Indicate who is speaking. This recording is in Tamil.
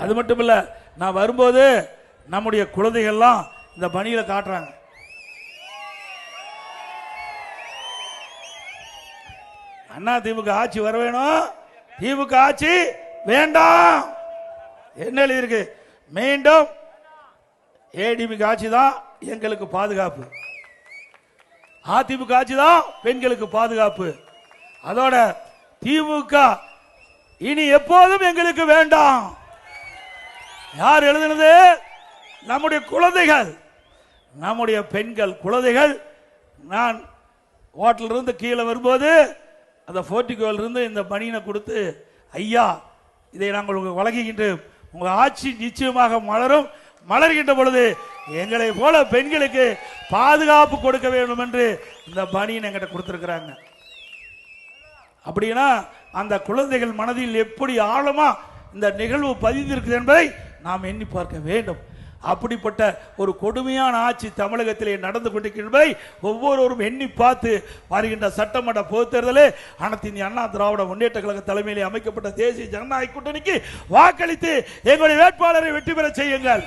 Speaker 1: அது மட்டும் இல்ல, நான் வரும்போது நம்முடைய குழந்தைகள்லாம் இந்த பணியில காட்டுறாங்க. அண்ணா திமுக ஆட்சி வர வேணும், திமுக ஆட்சி வேண்டாம். என்ன எழுதியிருக்கு? மீண்டும் ஏடிஎம்கே ஆட்சி தான் எங்களுக்கு பாதுகாப்பு, அதிமுக ஆட்சி தான் பெண்களுக்கு பாதுகாப்பு. அதோட திமுக இனி எப்போதும் எங்களுக்கு வேண்டாம். யார் எழுதுனது? நம்முடைய குழந்தைகள், நம்முடைய பெண்கள் குழந்தைகள். நான் ஹோட்டல் இருந்து கீழே வரும்போது அந்த போர்ட்டிகோவில் இருந்து இந்த பணியினை கொடுத்து, ஐயா இதை நாங்கள் உங்களுக்கு வழங்குகின்றோம், உங்கள் ஆட்சி நிச்சயமாக மலரும், மலர்கின்ற பொழுது எங்களை போல பெண்களுக்கு பாதுகாப்பு கொடுக்க வேண்டும் என்று இந்த பணியினை எங்கிட்ட கொடுத்திருக்கிறாங்க. அப்படின்னா அந்த குழந்தைகள் மனதில் எப்படி ஆழமா இந்த நிகழ்வு பதிந்திருக்கு என்பதை நாம் எண்ணி பார்க்க வேண்டும். அப்படிப்பட்ட ஒரு கொடுமையான ஆட்சி தமிழகத்திலே நடந்து கொண்டிருக்கிறதை ஒவ்வொருவரும் எண்ணி பார்த்து வருகின்ற சட்டமன்ற பொதுத் தேர்தலில் அனைத்து இந்திய அண்ணா திராவிட முன்னேற்ற கழக தலைமையிலே அமைக்கப்பட்ட தேசிய ஜனநாயக கூட்டணிக்கு வாக்களித்து எங்களுடைய வேட்பாளரை வெற்றி பெற செய்யுங்கள்.